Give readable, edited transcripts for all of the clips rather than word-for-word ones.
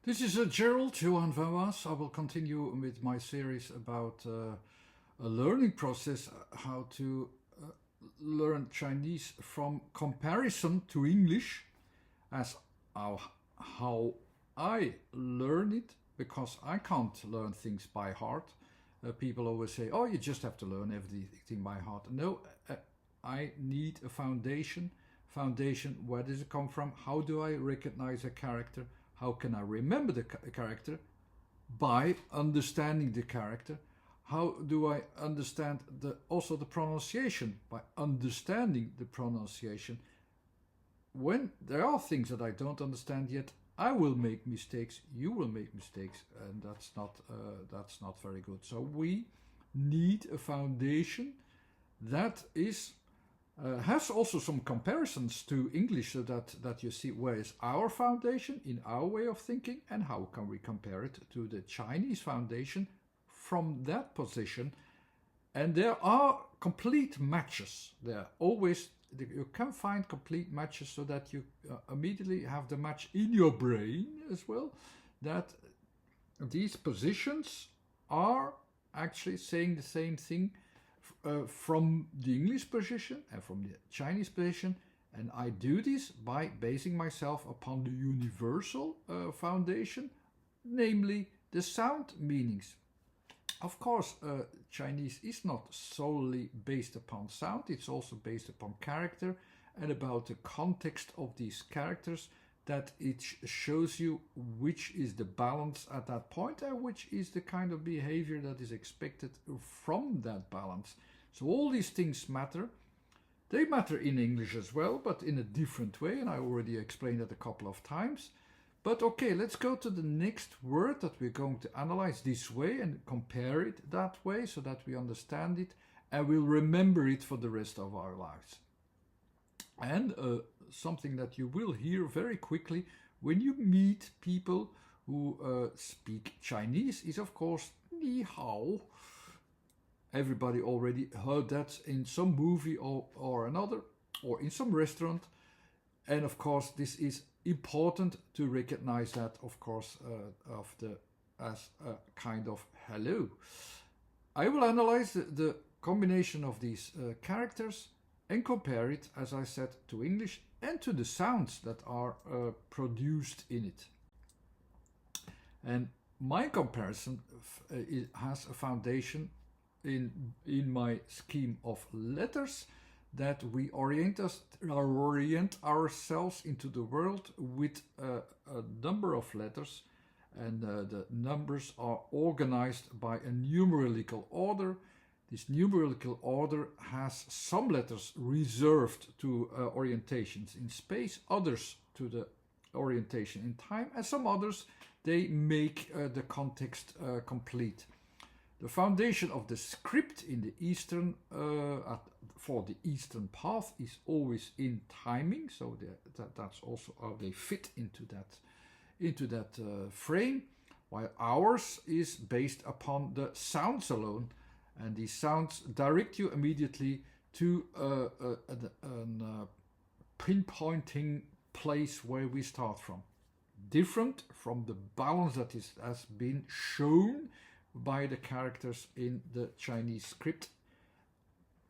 This is Gerald Johan van Was. I will continue with my series about a learning process, how to learn Chinese from comparison to English, as how I learn it, because I can't learn things by heart. People always say, oh, you just have to learn everything by heart. No, I need a foundation. Foundation, where does it come from? How do I recognize a character? How can I remember the character? By understanding the character. How do I understand also the pronunciation? By understanding the pronunciation. When there are things that I don't understand yet, I will make mistakes, you will make mistakes, and that's not very good. So we need a foundation that is has also some comparisons to English, so that you see where is our foundation in our way of thinking and how can we compare it to the Chinese foundation from that position. And there are complete matches. There always, you can find complete matches, so that you immediately have the match in your brain as well, that these positions are actually saying the same thing from the English position and from the Chinese position. And I do this by basing myself upon the universal foundation, namely the sound meanings. Of course, Chinese is not solely based upon sound, it's also based upon character and about the context of these characters, that it shows you which is the balance at that point and which is the kind of behavior that is expected from that balance. So all these things matter. They matter in English as well, but in a different way, and I already explained it a couple of times. But okay, let's go to the next word that we're going to analyze this way and compare it that way, so that we understand it and we'll remember it for the rest of our lives. And something that you will hear very quickly when you meet people who speak Chinese is, of course, ni hao. Everybody already heard that in some movie or another, or in some restaurant. And of course, this is important to recognize that, of course, as a kind of hello. I will analyze the combination of these characters and compare it, as I said, to English and to the sounds that are produced in it. And my comparison has a foundation in my scheme of letters, that we orient ourselves into the world with a number of letters, and the numbers are organized by a numerical order. This numerical order has some letters reserved to orientations in space, others to the orientation in time, and some others, they make the context complete. The foundation of the script in the Eastern, for the Eastern path, is always in timing, so that's also how they fit into that frame, while ours is based upon the sounds alone, and these sounds direct you immediately to a pinpointing place where we start from, different from the balance that has been shown by the characters in the Chinese script,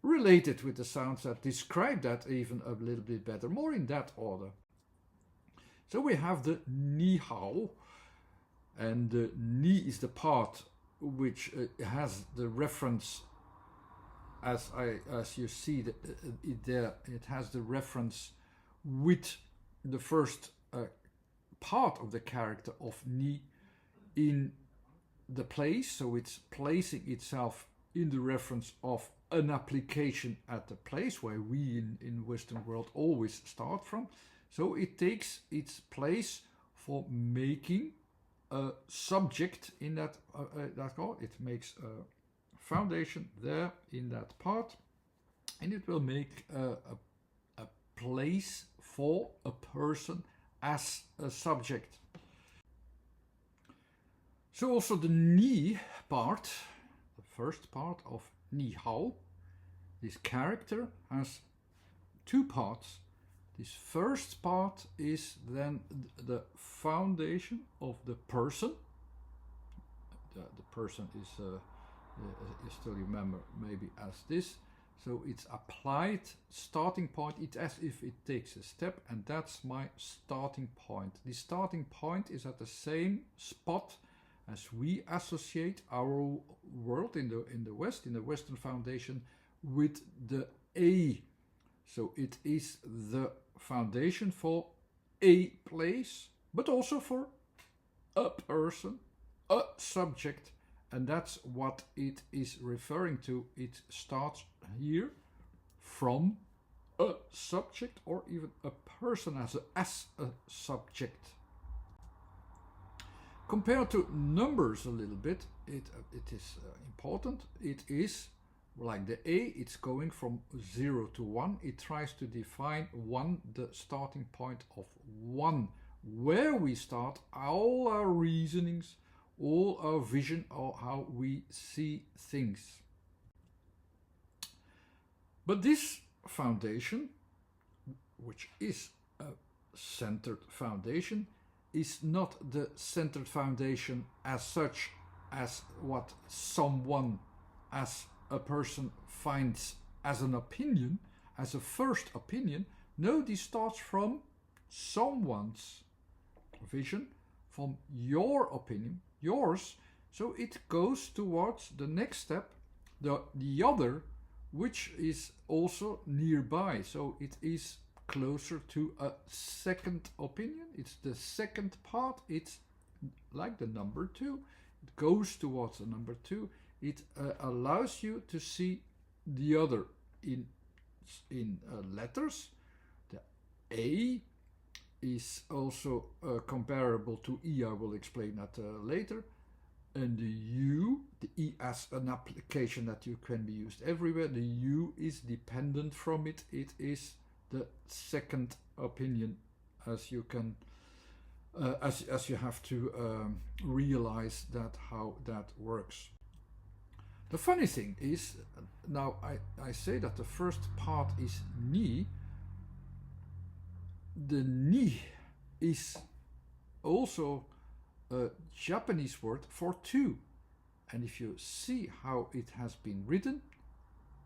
related with the sounds that describe that even a little bit better, more in that order. So we have the ni hao, and the ni is the part which has the reference, as you see there, it has the reference with the first part of the character of ni in the place, so it's placing itself in the reference of an application at the place where we in Western world always start from. So it takes its place for making a subject in that it makes a foundation there in that part, and it will make a place for a person as a subject. So also the ni part, the first part of ni hao, this character has two parts. This first part is then the foundation of the person. The person is, you still remember maybe as this. So it's applied starting point. It's as if it takes a step, and that's my starting point. The starting point is at the same spot as we associate our world in the West, in the Western foundation, with the A. So it is the foundation for a place, but also for a person, a subject, and that's what it is referring to. It starts here from a subject or even a person as a subject. Compared to numbers a little bit, it is important. It is like the A, it's going from 0 to 1. It tries to define 1, the starting point of 1, where we start all our reasonings, all our vision, or how we see things. But this foundation, which is a centered foundation, is not the centered foundation as such as what someone, as a person, finds as an opinion, as a first opinion. No, this starts from someone's vision, from your opinion, yours. So it goes towards the next step, the other, which is also nearby. So it is closer to a second opinion. It's the second part. It's like the number 2. It goes towards the number 2. It allows you to see the other in letters. The A is also comparable to E. I will explain that later. And the U, the E as an application that you can be used everywhere. The U is dependent from it. It is the second opinion, as you can, as you have to realize that how that works. The funny thing is, now I say that the first part is ni. The ni is also a Japanese word for 2. And if you see how it has been written,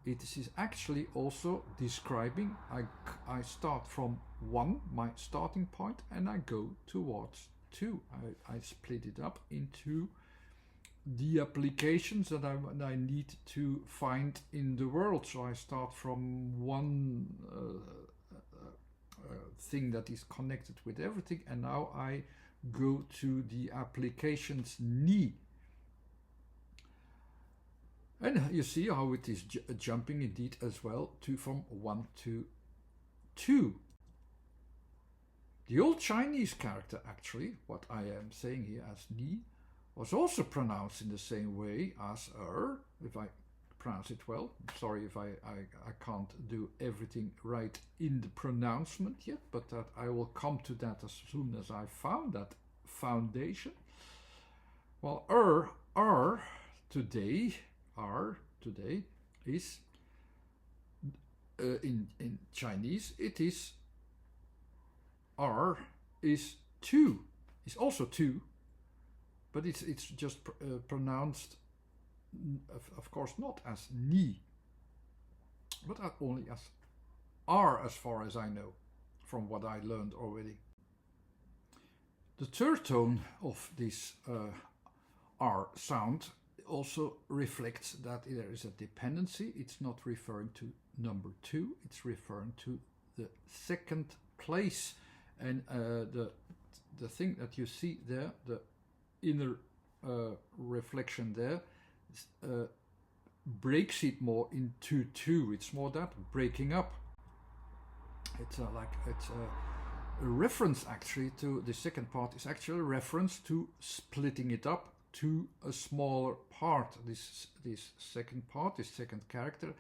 it is actually also describing, I start from 1, my starting point, and I go towards 2. I split it up into the applications that I need to find in the world. So I start from one thing that is connected with everything, and now I go to the applications ni. And you see how it is jumping indeed as well from 1 to 2. The old Chinese character, actually, what I am saying here as ni, was also pronounced in the same way as if I pronounce it well. Sorry if I can't do everything right in the pronouncement yet, but that I will come to that as soon as I found that foundation. Well, today is in Chinese, it is R is 2. It's also 2, but it's just pronounced, of course, not as ni, but only as R, as far as I know, from what I learned already. The third tone of this R sound also reflects that there is a dependency. It's not referring to number 2, it's referring to the second place. And the thing that you see there, the inner reflection there, breaks it more into 2. It's more that breaking up. It's a reference actually to the second part is actually a reference to splitting it up to a smaller part. This second part, this second character,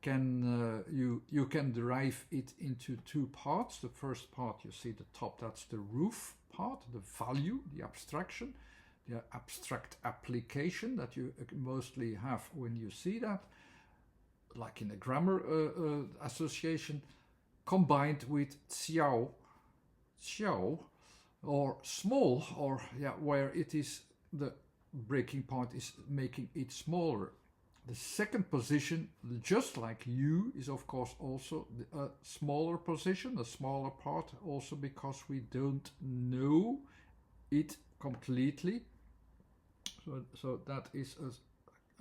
can you can derive it into 2 parts. The first part, you see the top, that's the roof part, the value, the abstraction, the abstract application that you mostly have when you see that, like in a grammar association. combined with xiao, or small, or yeah, where it is the breaking point is making it smaller. The second position, just like U, is of course also a smaller position, a smaller part, also because we don't know it completely. So that is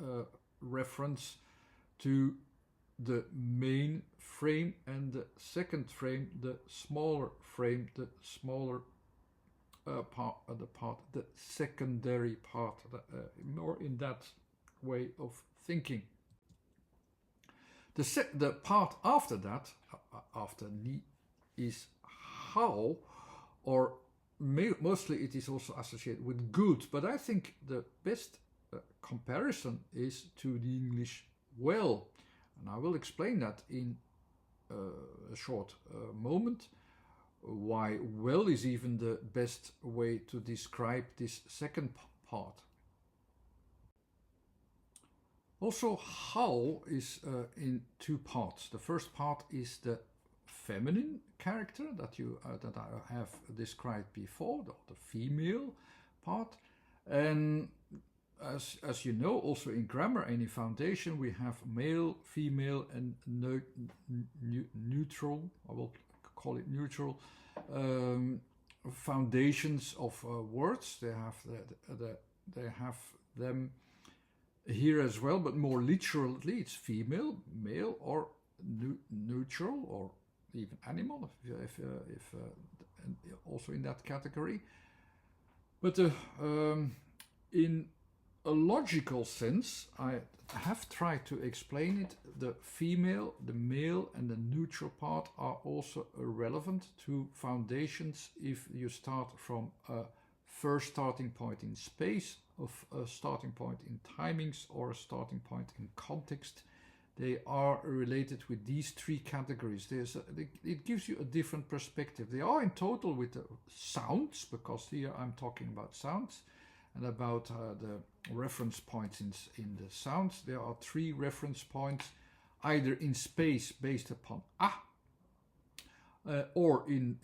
a reference to the main frame, and the second frame, the smaller frame, the smaller part, the secondary part, more in that way of thinking. The part after that, after ni, is how, or mostly it is also associated with good, but I think the best comparison is to the English well, and I will explain that in a short moment, why well is even the best way to describe this second part. Also, how is in two parts. The first part is the feminine character that I have described before, the female part, and as you know, also in grammar and in foundation, we have male, female, and neutral. I will call it neutral foundations of words. They have them here as well, but more literally, it's female, male, or neutral, or even animal, if also in that category. But in a logical sense, I have tried to explain it. The female, the male, and the neutral part are also relevant to foundations if you start from a first starting point in space, of a starting point in timings, or a starting point in context. They are related with these three categories. It gives you a different perspective. They are in total with the sounds, because here I'm talking about sounds and about the reference points in the sounds. There are three reference points, either in space based upon or in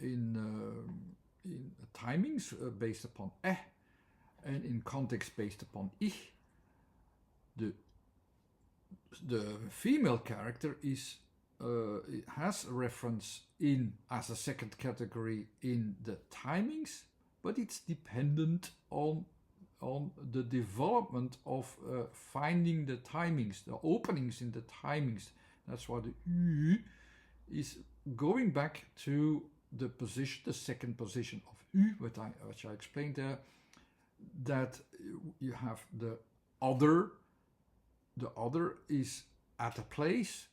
timings based upon and in context based upon ich. The female character is it has a reference in as a second category in the timings, but it's dependent on the development of finding the timings, the openings in the timings. That's why the U is going back to the position, the second position of U, which I explained there, that you have the other. The other is at a place,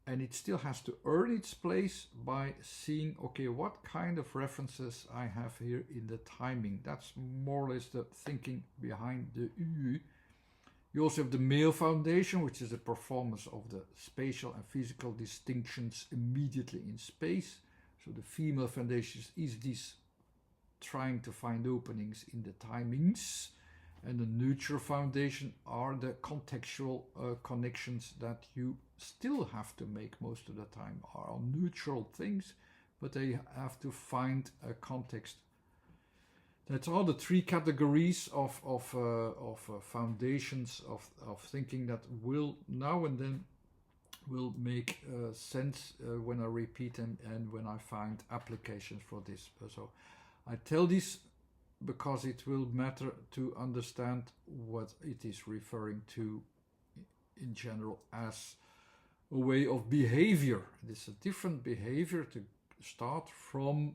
and it still has to earn its place by seeing, okay, what kind of references I have here in the timing. That's more or less the thinking behind the U. You also have the male foundation, which is the performance of the spatial and physical distinctions immediately in space. So the female foundation is this trying to find openings in the timings. And the neutral foundation are the contextual connections that you still have to make most of the time, are neutral things, but they have to find a context. That's all the three categories of foundations of thinking that will now and then will make sense when I repeat them and when I find applications for this. So I tell this because it will matter to understand what it is referring to in general as a way of behavior. It's a different behavior to start from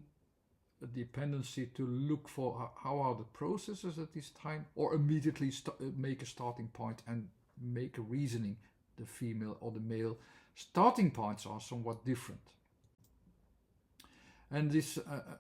a dependency to look for how are the processes at this time, or immediately make a starting point and make a reasoning. The female or the male starting points are somewhat different. And this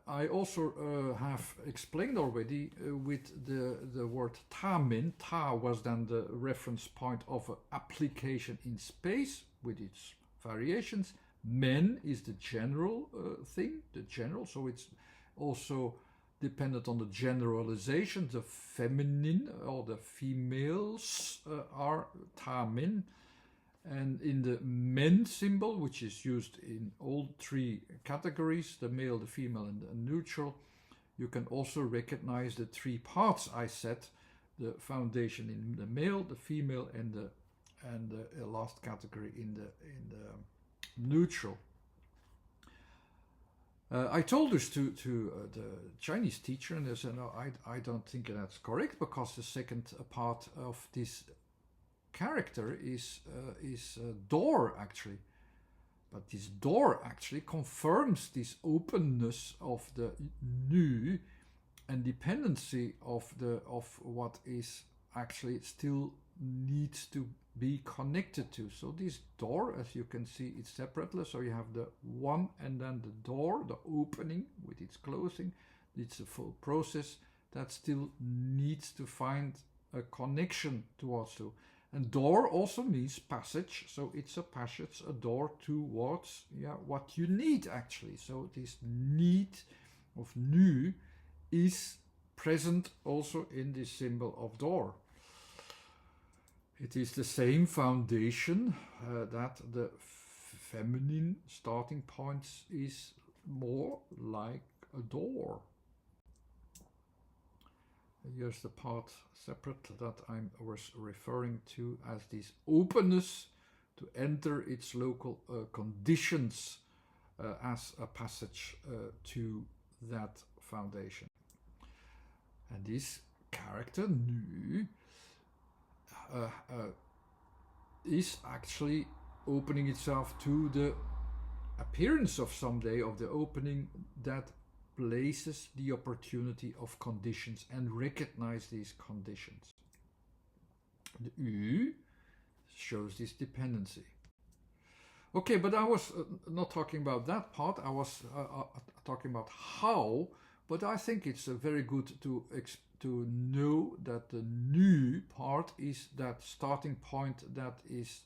I also have explained already with the word ta-min. Ta was then the reference point of an application in space with its variations. Men is the general thing, the general, so it's also dependent on the generalization. The feminine or the females are ta-min. And in the men symbol, which is used in all three categories, the male, the female, and the neutral, you can also recognize the three parts I said, the foundation in the male, the female, and the last category in the neutral. I told this to the Chinese teacher, and they said, no, I don't think that's correct, because the second part of this character is door, actually. But this door actually confirms this openness of the nu and dependency of what is actually still needs to be connected to. So this door, as you can see, it's separately. So you have the one and then the door, the opening with its closing. It's a full process that still needs to find a connection towards two. And door also means passage, so it's a passage, a door towards what you need actually. So this need of nu is present also in this symbol of door. It is the same foundation that the feminine starting point is more like a door. Here's the part separate that I was referring to as this openness to enter its local conditions as a passage to that foundation. And this character, nu, is actually opening itself to the appearance of someday of the opening that places the opportunity of conditions and recognize these conditions. The U shows this dependency. Okay, but I was not talking about that part. I was talking about how, but I think it's very good to know that the nu part is that starting point that is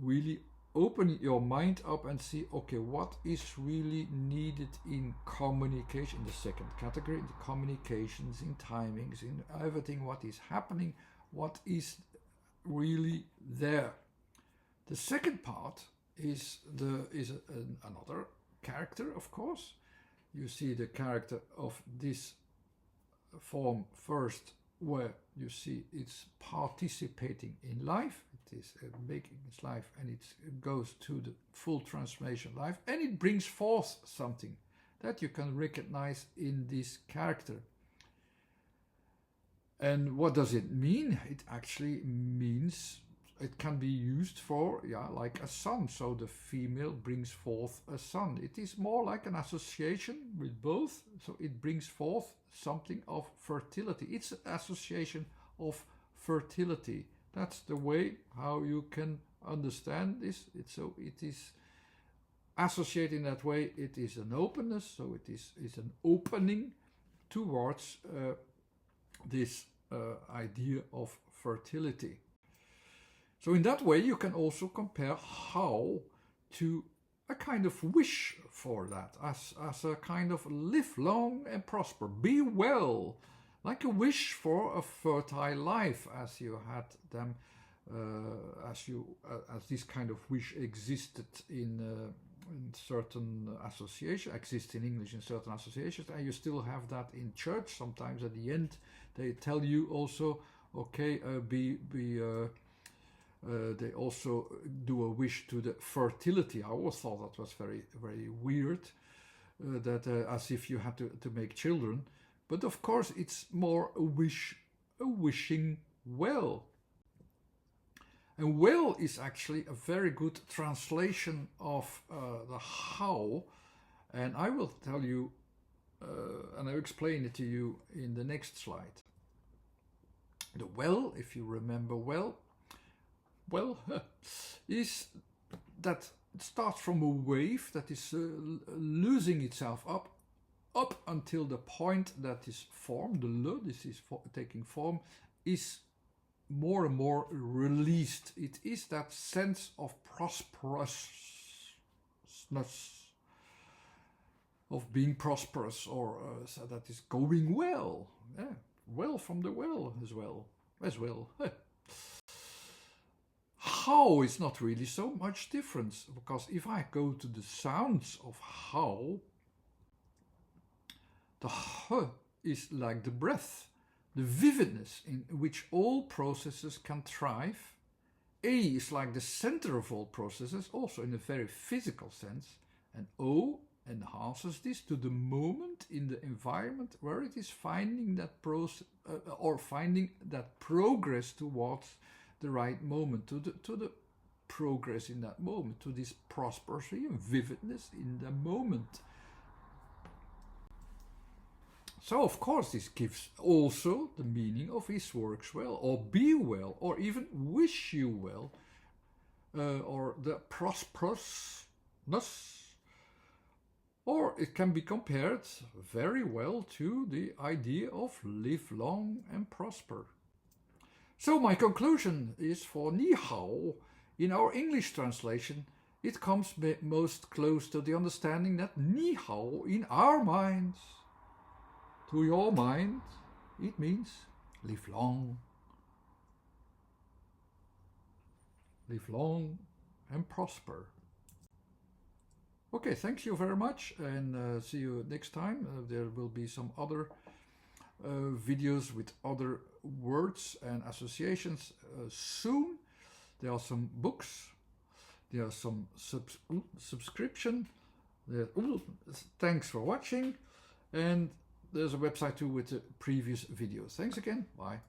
really open your mind up and see, okay, what is really needed in communication, in the second category, in the communications, in timings, in everything, what is happening, what is really there. The second part is another character, of course. You see the character of this form first, where you see it's participating in life, it is making its life, and it goes to the full transformation of life, and it brings forth something that you can recognize in this character. And what does it mean? It actually means it can be used for, like a son. So the female brings forth a son. It is more like an association with both. So it brings forth something of fertility. It's an association of fertility. That's the way how you can understand this. It is associated in that way. It is an openness. So it is an opening towards this idea of fertility. So in that way you can also compare how to a kind of wish for that, as a kind of live long and prosper, be well, like a wish for a fertile life, as you had them, as this kind of wish existed in certain associations, exists in English in certain associations, and you still have that in church. Sometimes at the end they tell you also, okay, they also do a wish to the fertility. I always thought that was very, very weird, that as if you had to make children. But of course it's more a wishing well. And well is actually a very good translation of the how. And I will tell you, and I'll explain it to you in the next slide. The well, if you remember well, is that it starts from a wave that is losing itself up until the point that is formed, the le, this is taking form, is more and more released. It is that sense of prosperousness, of being prosperous, or so that is going well. Well from the well as well. how is not really so much difference, because if I go to the sounds of how, the h is like the breath, the vividness in which all processes can thrive. A is like the center of all processes, also in a very physical sense, and O enhances this to the moment in the environment where it is finding that finding that progress towards the right moment, to the progress in that moment, to this prosperity and vividness in the moment. So of course this gives also the meaning of "is works well" or "be well" or even "wish you well" or the prosperousness. Or it can be compared very well to the idea of "live long and prosper." So my conclusion is, for "ni hao" in our English translation, it comes most close to the understanding that "ni hao" in our minds, to your mind, it means live long and prosper. Okay, thank you very much, and see you next time. There will be some other videos with other words and associations soon. There are some books, there are some subscription. Thanks for watching, and there's a website too with the previous videos. Thanks again, bye.